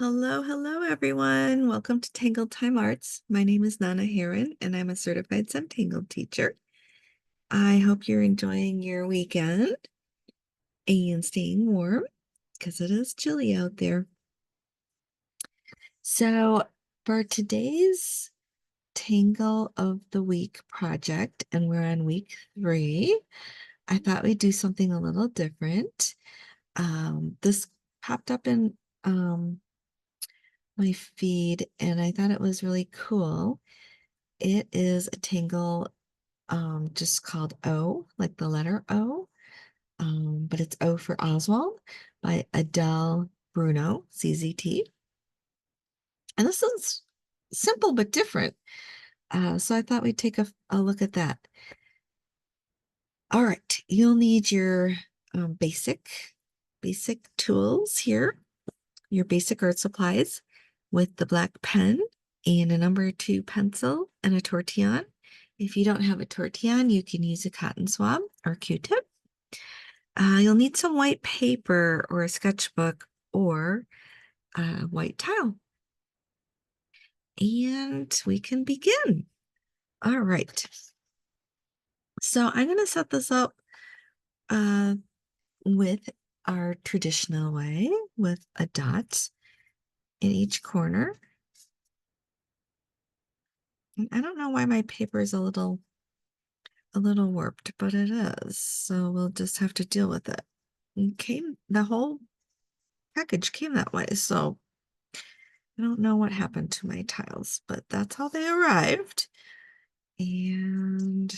Hello, hello, everyone. Welcome to Tangle Time Arts. My name is Nana Heron, and I'm a certified Zentangle teacher. I hope you're enjoying your weekend and staying warm because it is chilly out there. So, for today's Tangle of the Week project, and we're on week 3, I thought we'd do something a little different. This popped up in my feed, and I thought it was really cool. It is a tangle just called O, like the letter O, but it's O for Oswald by Adele Bruno, CZT. And this is simple but different. So I thought we'd take a look at that. All right, you'll need your basic tools here, your basic art supplies with the black pen and a number 2 pencil and a tortillon. If you don't have a tortillon, you can use a cotton swab or Q-tip. You'll need some white paper or a sketchbook or a white tile. And we can begin. All right. So I'm going to set this up with our traditional way with a dot in each corner. And I don't know why my paper is a little warped, but it is. So we'll just have to deal with it. The whole package came that way. So I don't know what happened to my tiles, but that's how they arrived. And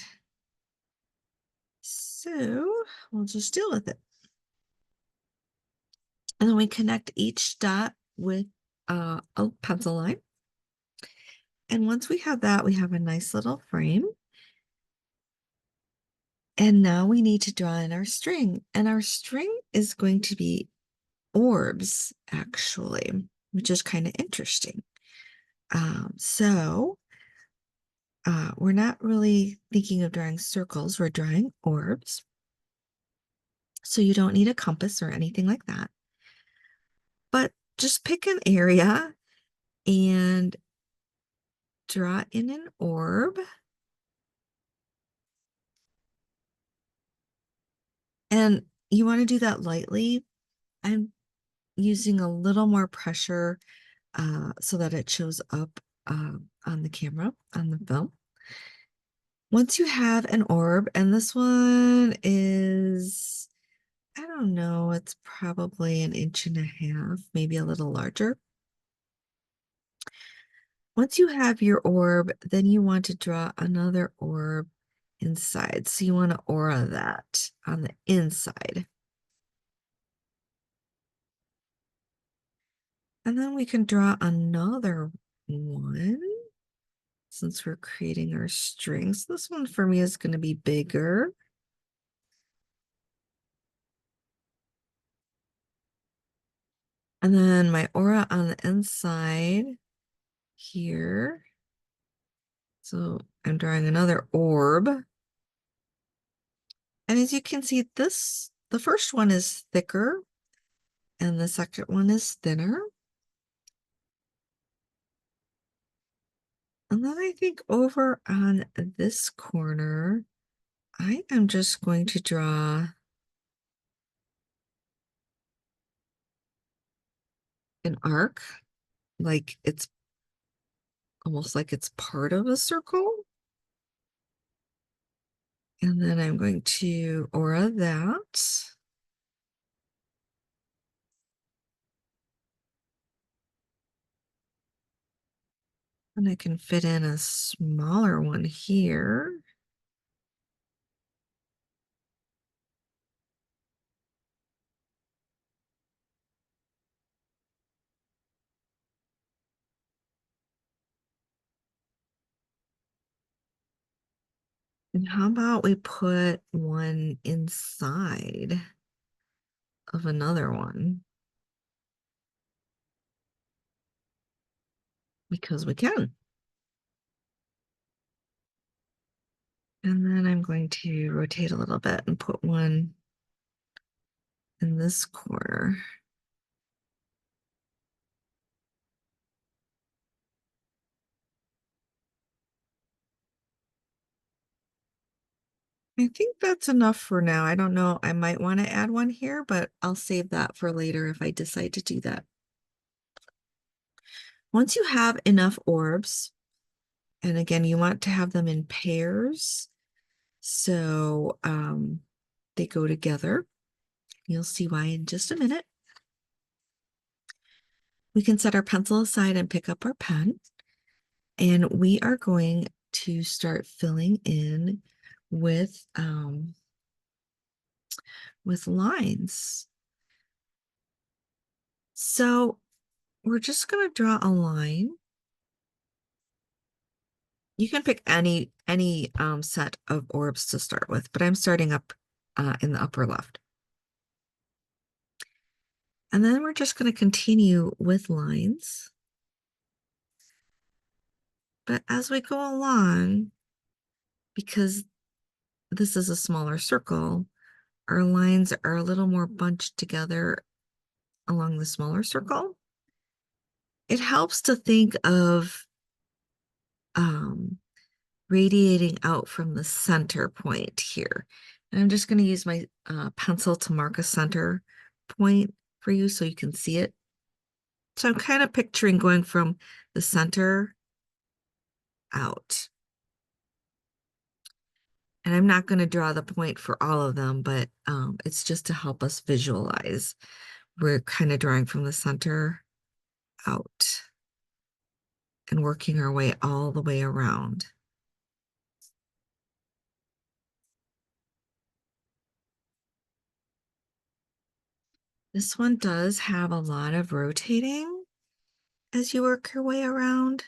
so we'll just deal with it. And then we connect each dot with a pencil line. And once we have that, we have a nice little frame. And now we need to draw in our string. And our string is going to be orbs, actually, which is kind of interesting. We're not really thinking of drawing circles, we're drawing orbs. So you don't need a compass or anything like that. But just pick an area and draw in an orb. And you want to do that lightly. I'm using a little more pressure so that it shows up on the camera, on the film. Once you have an orb, and this one is, I don't know, it's probably 1.5 inches, maybe a little larger. Once you have your orb, then you want to draw another orb inside. So you want to aura that on the inside. And then we can draw another one since we're creating our strings. This one for me is going to be bigger. And then my aura on the inside here. So I'm drawing another orb. And as you can see, the first one is thicker and the second one is thinner. And then I think over on this corner, I am just going to draw an arc, like it's almost like it's part of a circle. And then I'm going to aura that. And I can fit in a smaller one here. And how about we put one inside of another one? Because we can. And then I'm going to rotate a little bit and put one in this corner. I think that's enough for now. I don't know. I might want to add one here, but I'll save that for later if I decide to do that. Once you have enough orbs, and again, you want to have them in pairs, so they go together. You'll see why in just a minute. We can set our pencil aside and pick up our pen, and we are going to start filling in with lines. So we're just going to draw a line. You can pick any set of orbs to start with, but I'm starting up in the upper left. And then we're just going to continue with lines. But as we go along, because this is a smaller circle, our lines are a little more bunched together along the smaller circle. It helps to think of um, radiating out from the center point here. And I'm just going to use my pencil to mark a center point for you so you can see it. So I'm kind of picturing going from the center out. And I'm not going to draw the point for all of them, but it's just to help us visualize. We're kind of drawing from the center out and working our way all the way around. This one does have a lot of rotating as you work your way around.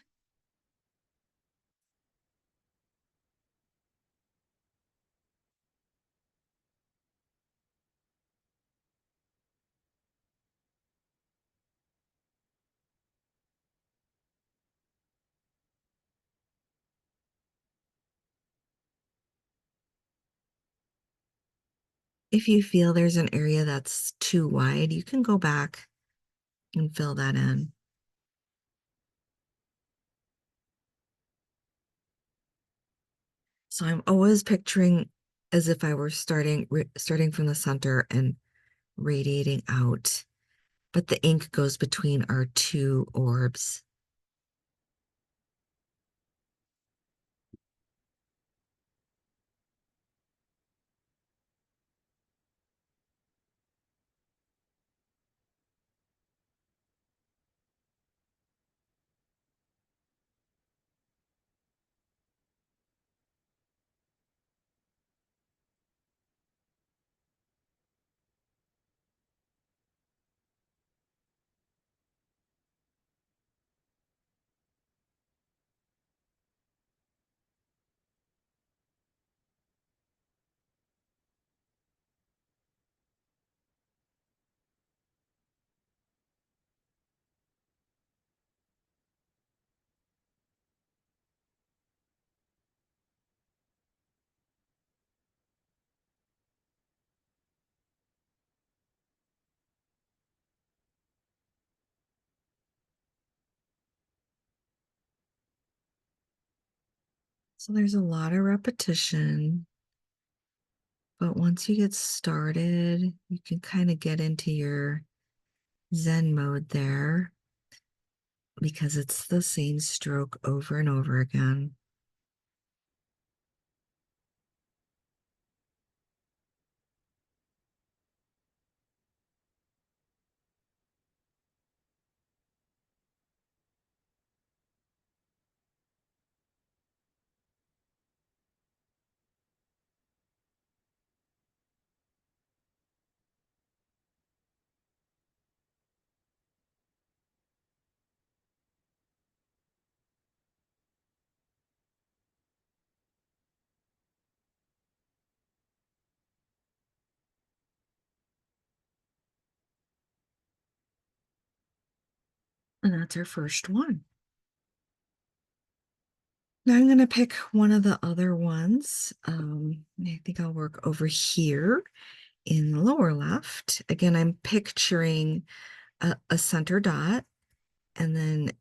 If you feel there's an area that's too wide, you can go back and fill that in. So I'm always picturing as if I were starting from the center and radiating out, but the ink goes between our two orbs. So there's a lot of repetition, but once you get started, you can kind of get into your Zen mode there because it's the same stroke over and over again. And that's our first one. Now I'm going to pick one of the other ones. I think I'll work over here in the lower left. Again, I'm picturing a center dot and then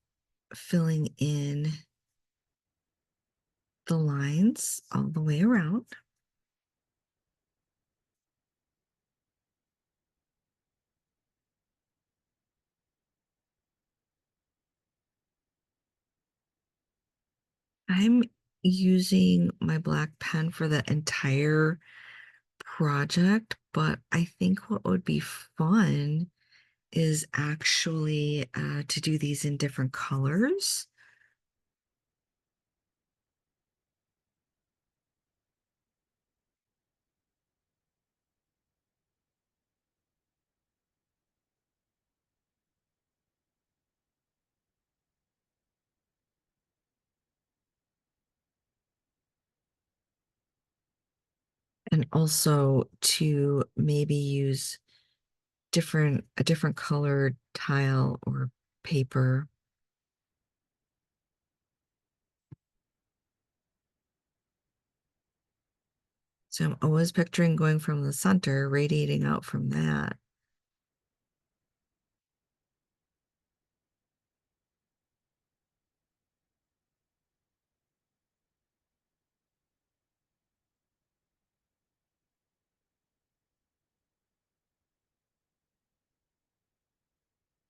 filling in the lines all the way around. I'm using my black pen for the entire project, but I think what would be fun is actually to do these in different colors. And also to maybe use a different colored tile or paper. So I'm always picturing going from the center, radiating out from that.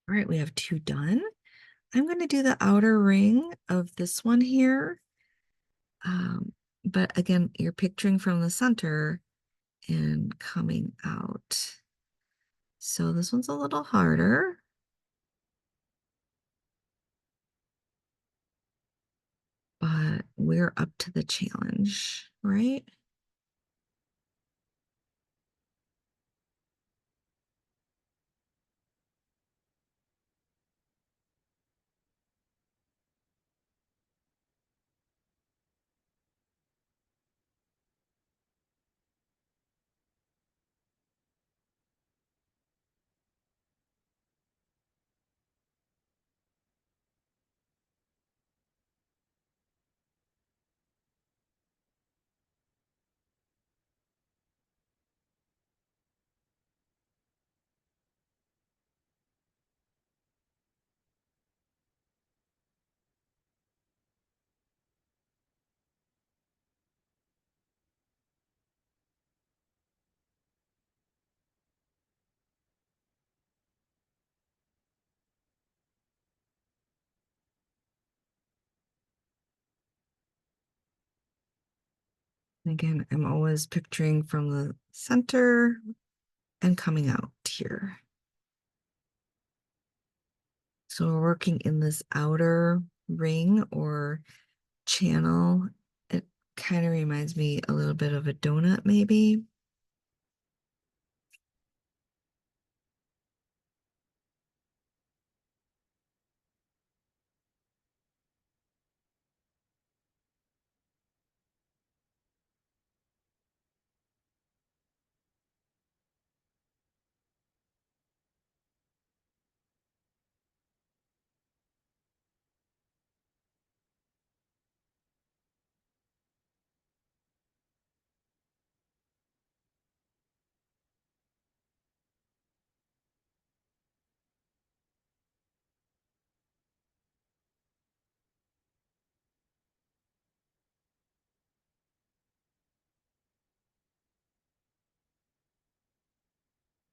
All right, we have two done. I'm going to do the outer ring of this one here. Um, but again, you're picturing from the center and coming out. So this one's a little harder, but we're up to the challenge, right? And again, I'm always picturing from the center and coming out here. So we're working in this outer ring or channel. It kind of reminds me a little bit of a donut, maybe.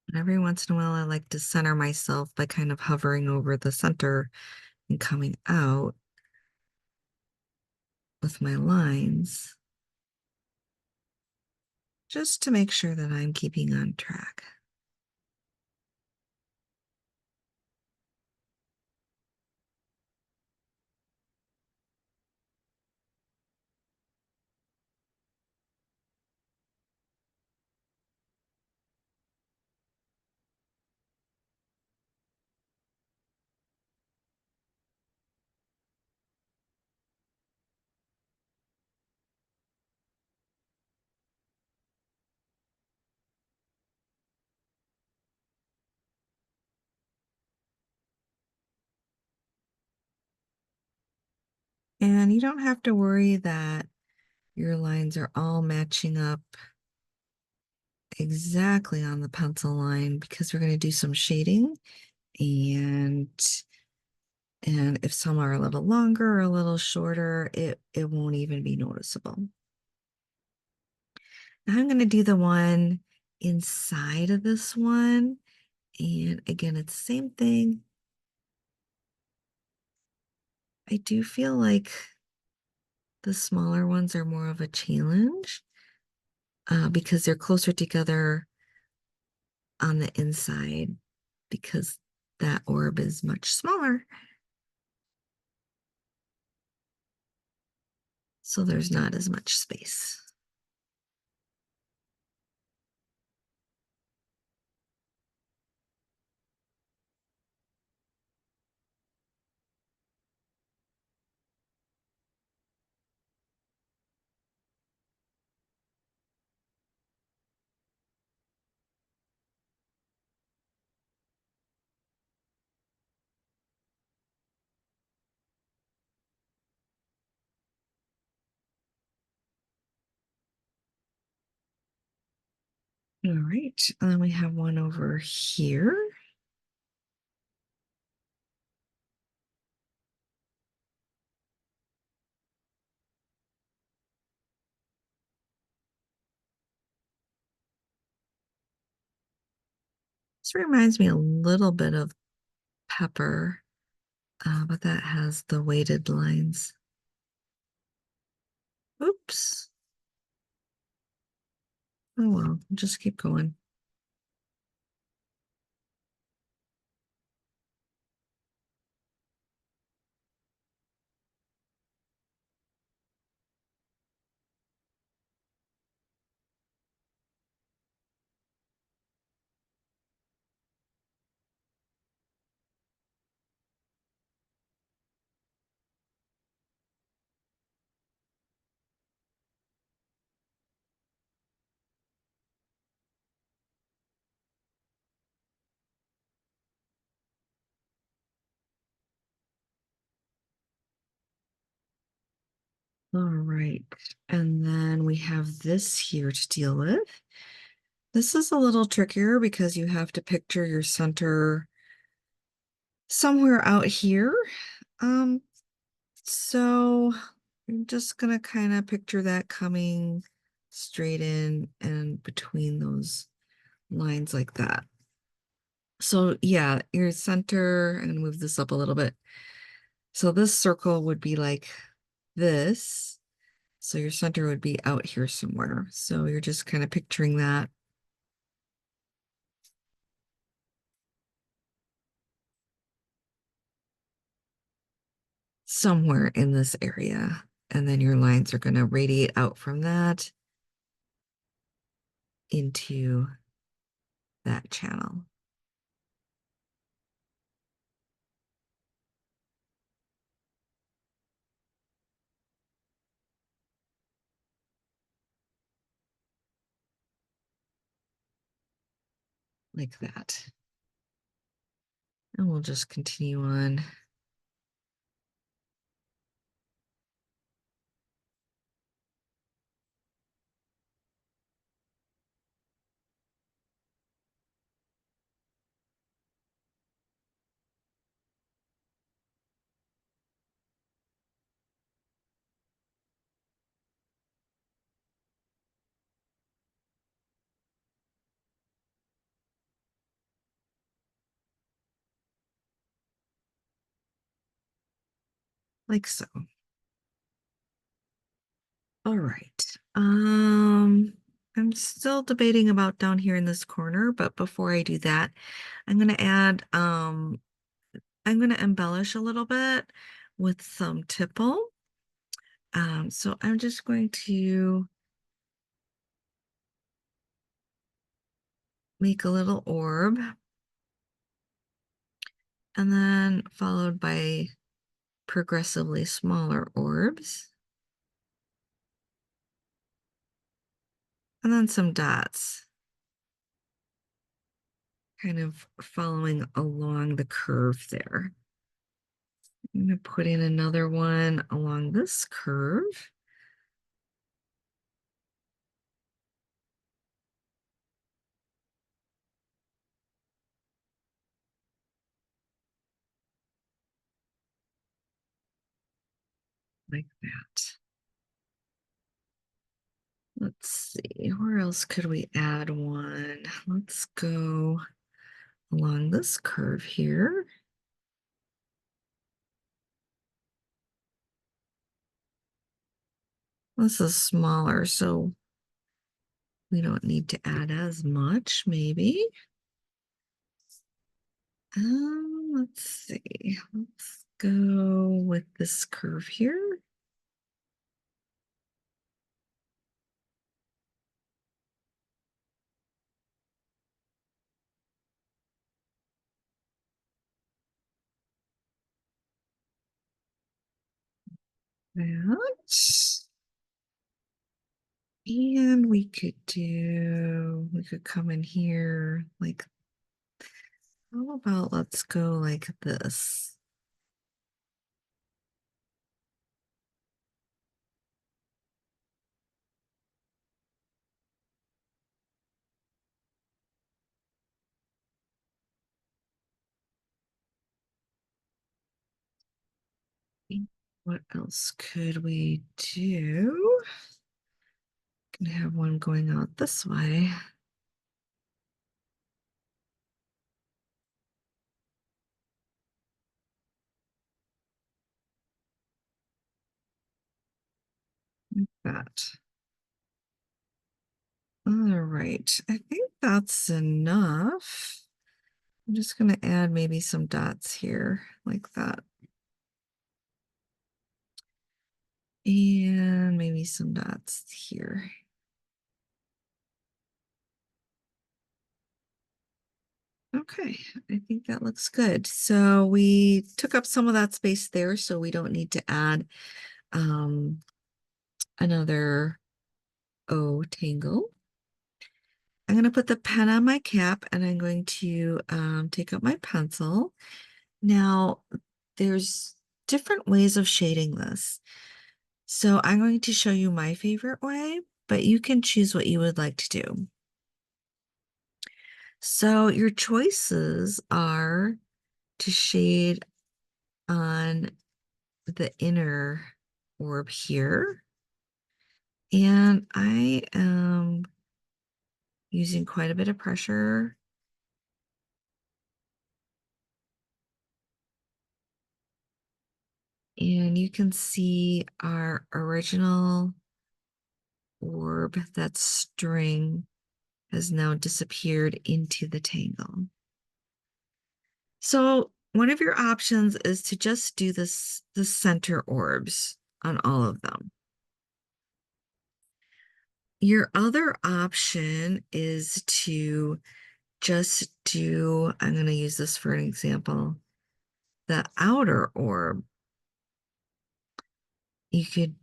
And every once in a while, I like to center myself by kind of hovering over the center and coming out with my lines, just to make sure that I'm keeping on track. And you don't have to worry that your lines are all matching up exactly on the pencil line because we're going to do some shading and if some are a little longer or a little shorter, it won't even be noticeable. Now I'm going to do the one inside of this one. And again, it's the same thing. I do feel like The smaller ones are more of a challenge because they're closer together on the inside because that orb is much smaller. So there's not as much space. All right, and then we have one over here. This reminds me a little bit of pepper, but that has the weighted lines. Oops. Oh well, just keep going. All right, and then we have this here to deal with. This is a little trickier because you have to picture your center somewhere out here. Um, so I'm just gonna kind of picture that coming straight in and between those lines like that. So yeah, your center, I'm gonna move this up a little bit. So this circle would be like this. So your center would be out here somewhere. So you're just kind of picturing that. Somewhere in this area. And then your lines are going to radiate out from that into that channel. Like that. And we'll just continue on. Like so. All right. I'm still debating about down here in this corner, but before I do that, I'm gonna add I'm gonna embellish a little bit with some tipple. So I'm just going to make a little orb and then followed by progressively smaller orbs and then some dots, kind of following along the curve there. I'm going to put in another one along this curve. Like that. Let's see, where else could we add one? Let's go along this curve here. This is smaller, so we don't need to add as much, maybe. Let's see. Let's go with this curve here. That. And we could come in here like, how about let's go like this? What else could we do? Can have one going out this way. Like that. All right, I think that's enough. I'm just going to add maybe some dots here like that. And maybe some dots here. Okay, I think that looks good. So we took up some of that space there, so we don't need to add another O tangle. I'm going to put the pen on my cap and I'm going to take out my pencil. Now, there's different ways of shading this. So I'm going to show you my favorite way, but you can choose what you would like to do. So your choices are to shade on the inner orb here. And I am using quite a bit of pressure. And you can see our original orb, that string, has now disappeared into the tangle. So one of your options is to just do the center orbs on all of them. Your other option is to just do, I'm going to use this for an example, the outer orb. You could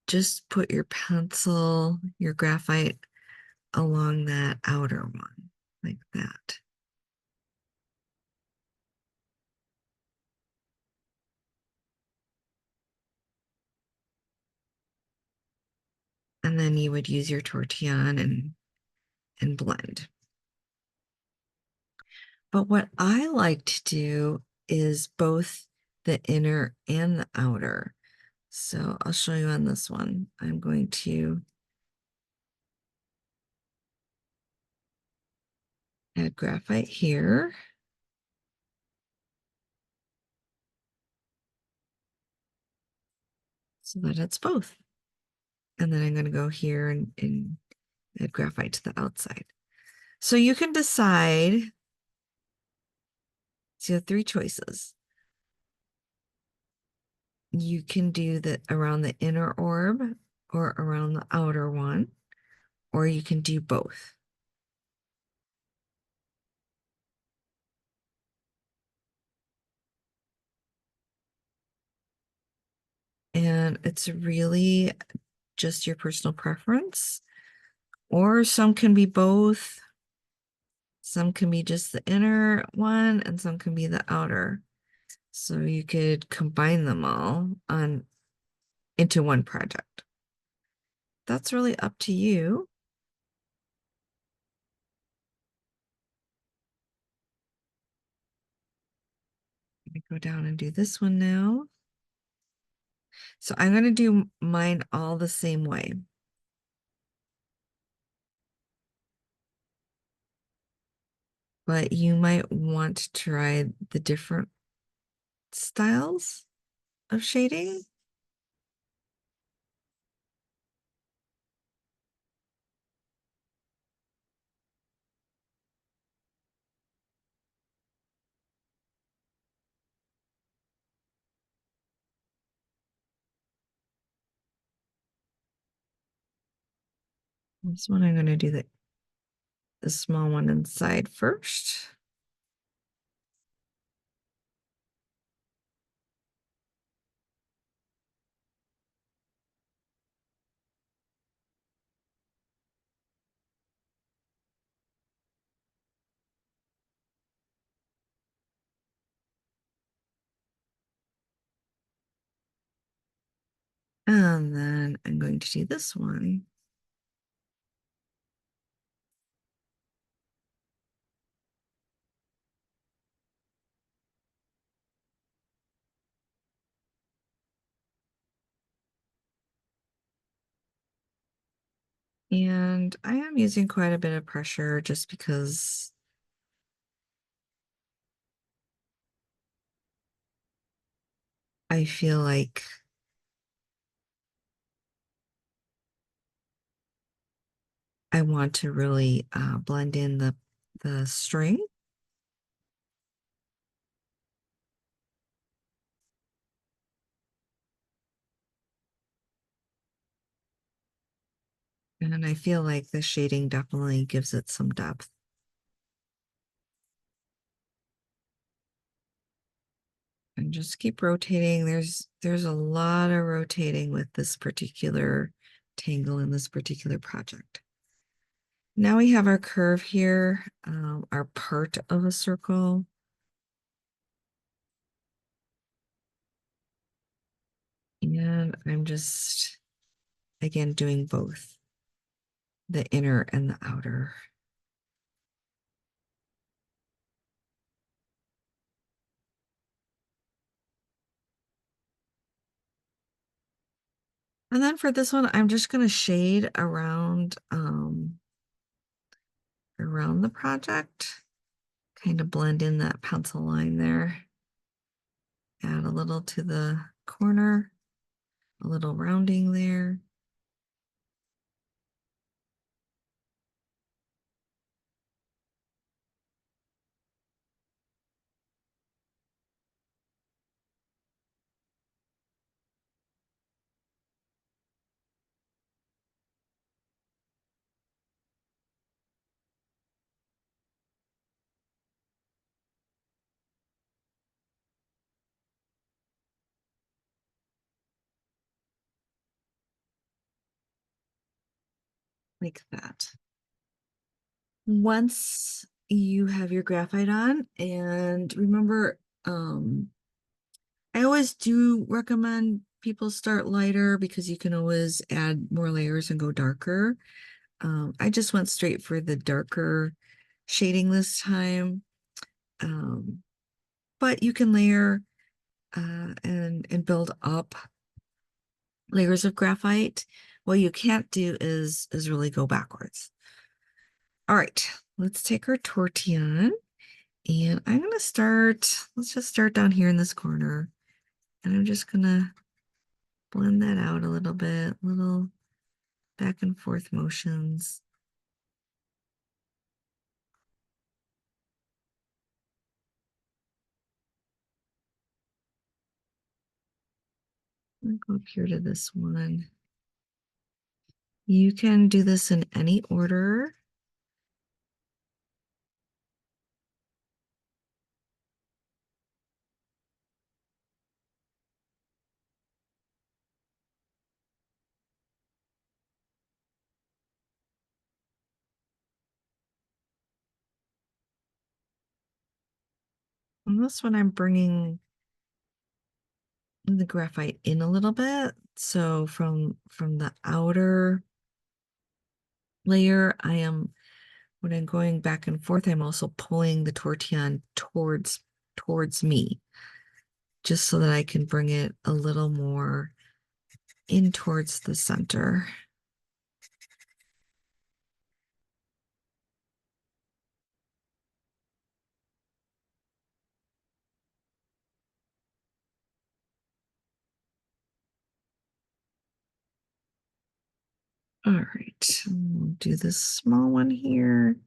just put your pencil, your graphite along that outer one, like that. And then you would use your tortillon and blend. But what I like to do is both the inner and the outer. So I'll show you on this one. I'm going to add graphite here. So that it's both. And then I'm going to go here and add graphite to the outside. So you can decide. So you have three choices. You can do the around the inner orb or around the outer one, or you can do both. And it's really just your personal preference, or some can be both. Some can be just the inner one, and some can be the outer. So you could combine them all into one project. That's really up to you. Let me go down and do this one now. So I'm going to do mine all the same way. But you might want to try the different styles of shading. This one I'm going to do the small one inside first. And then I'm going to do this one. And I am using quite a bit of pressure just because I feel like I want to really blend in the string. And I feel like the shading definitely gives it some depth. And just keep rotating. There's a lot of rotating with this particular tangle in this particular project. Now we have our curve here, our part of a circle. And I'm just, again, doing both the inner and the outer. And then for this one, I'm just going to shade around the project, kind of blend in that pencil line there. Add a little to the corner, a little rounding there. Like that. Once you have your graphite on, and remember, I always do recommend people start lighter because you can always add more layers and go darker. I just went straight for the darker shading this time. Um, but you can layer and build up layers of graphite. What you can't do is really go backwards. All right, let's take our tortillon and I'm gonna start, let's just start down here in this corner. And I'm just gonna blend that out a little bit, little back and forth motions. I'll go up here to this one. You can do this in any order. On this one, I'm bringing the graphite in a little bit. So from the outer layer, when I'm going back and forth, I'm also pulling the tortillon towards me, just so that I can bring it a little more in towards the center. All right, we'll do this small one here.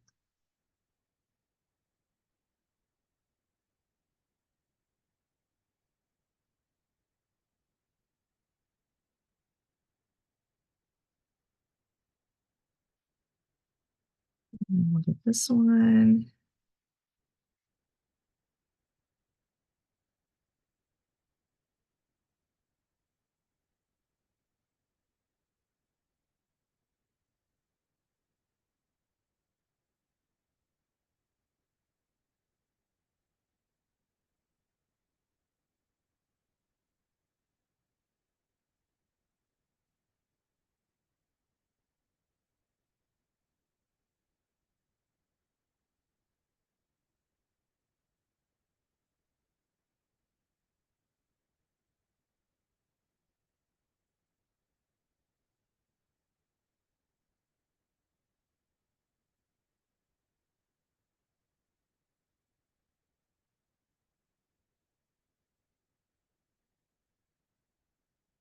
Look at this one.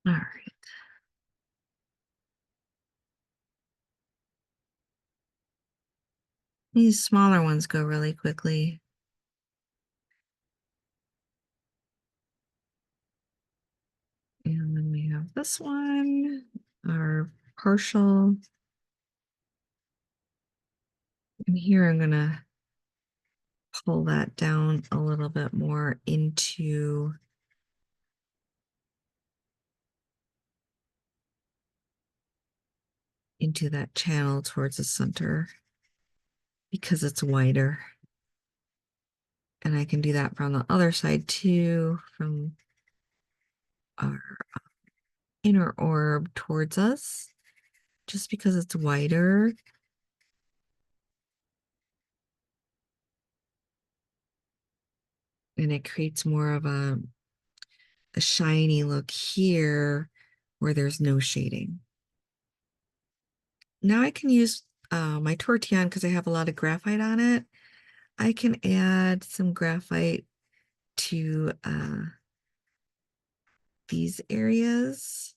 All right. These smaller ones go really quickly. And then we have this one, our partial. And here I'm gonna pull that down a little bit more into that channel towards the center because it's wider. And I can do that from the other side too, from our inner orb towards us, just because it's wider. And it creates more of a shiny look here where there's no shading. Now I can use my tortillon because I have a lot of graphite on it. I can add some graphite to these areas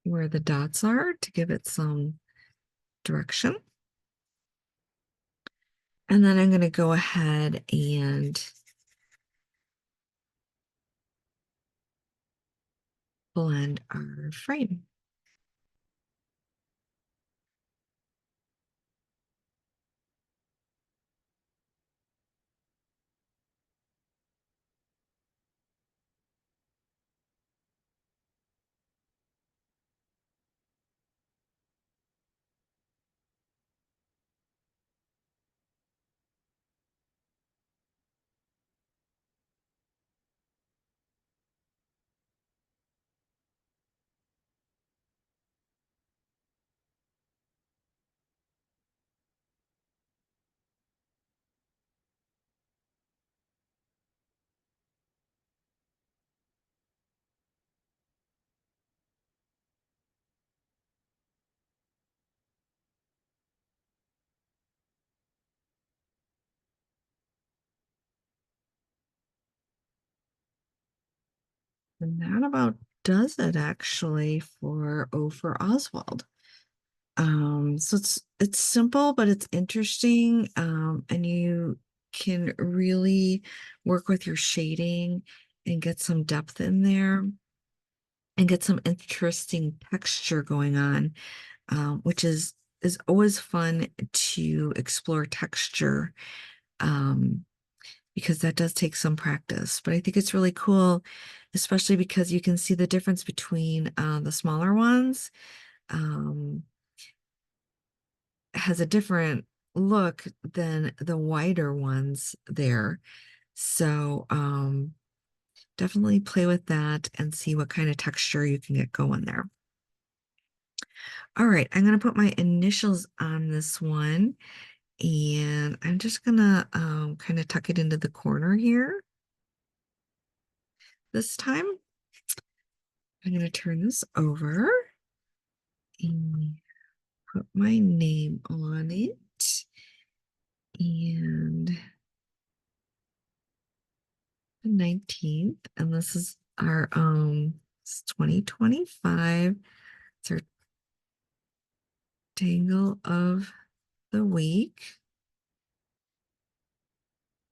where the dots are to give it some direction. And then I'm going to go ahead and blend our frame. And that about does it actually for for Oswald. So it's simple, but it's interesting. And you can really work with your shading and get some depth in there and get some interesting texture going on, which is always fun to explore texture. Um, because that does take some practice. But I think it's really cool, especially because you can see the difference between the smaller ones. Um, has a different look than the wider ones there. So definitely play with that and see what kind of texture you can get going there. All right, I'm going to put my initials on this one, and I'm just going to kind of tuck it into the corner here this time. I'm going to turn this over and put my name on it. And the 19th, and this is our it's 2025. It's our tangle of the week.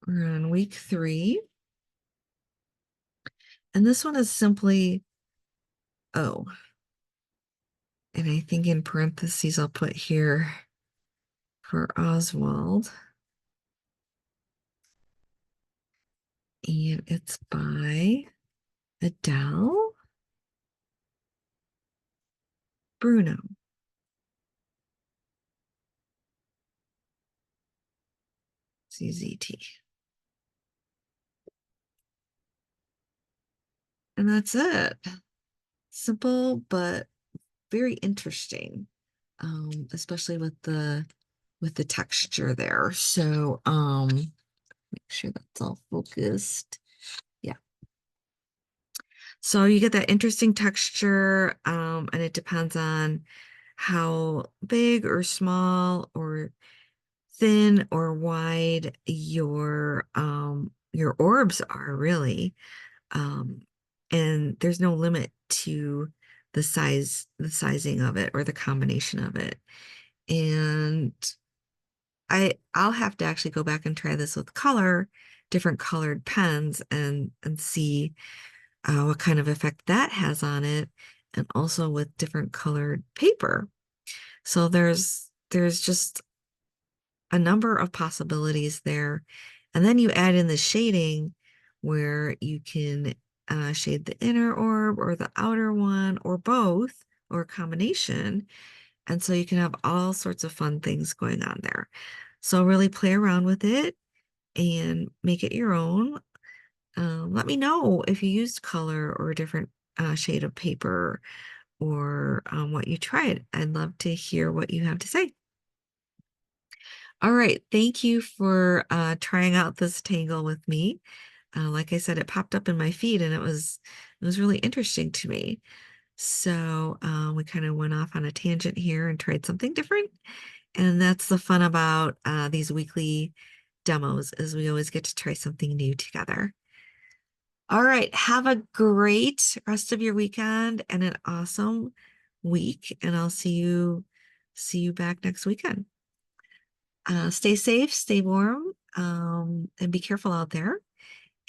We're on week 3. And this one is simply O. And I think in parentheses I'll put here for Oswald. And it's by Adele Bruno. CZT. And that's it. Simple, but very interesting. Especially with the texture there. So make sure that's all focused. Yeah. So you get that interesting texture, and it depends on how big or small or thin or wide your orbs are really. Um, and there's no limit to the sizing of it or the combination of it. And I'll have to actually go back and try this with different colored pens and see what kind of effect that has on it, and also with different colored paper. So there's just a number of possibilities there. And then you add in the shading where you can shade the inner orb or the outer one or both or a combination. And so you can have all sorts of fun things going on there. So really play around with it and make it your own. Let me know if you used color or a different shade of paper or what you tried. I'd love to hear what you have to say. All right, thank you for trying out this tangle with me. Like I said, it popped up in my feed and it was really interesting to me. So we kind of went off on a tangent here and tried something different. And that's the fun about these weekly demos is we always get to try something new together. All right, have a great rest of your weekend and an awesome week, and I'll see you back next weekend. Stay safe, stay warm, and be careful out there.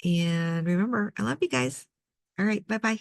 And remember, I love you guys. All right, bye-bye.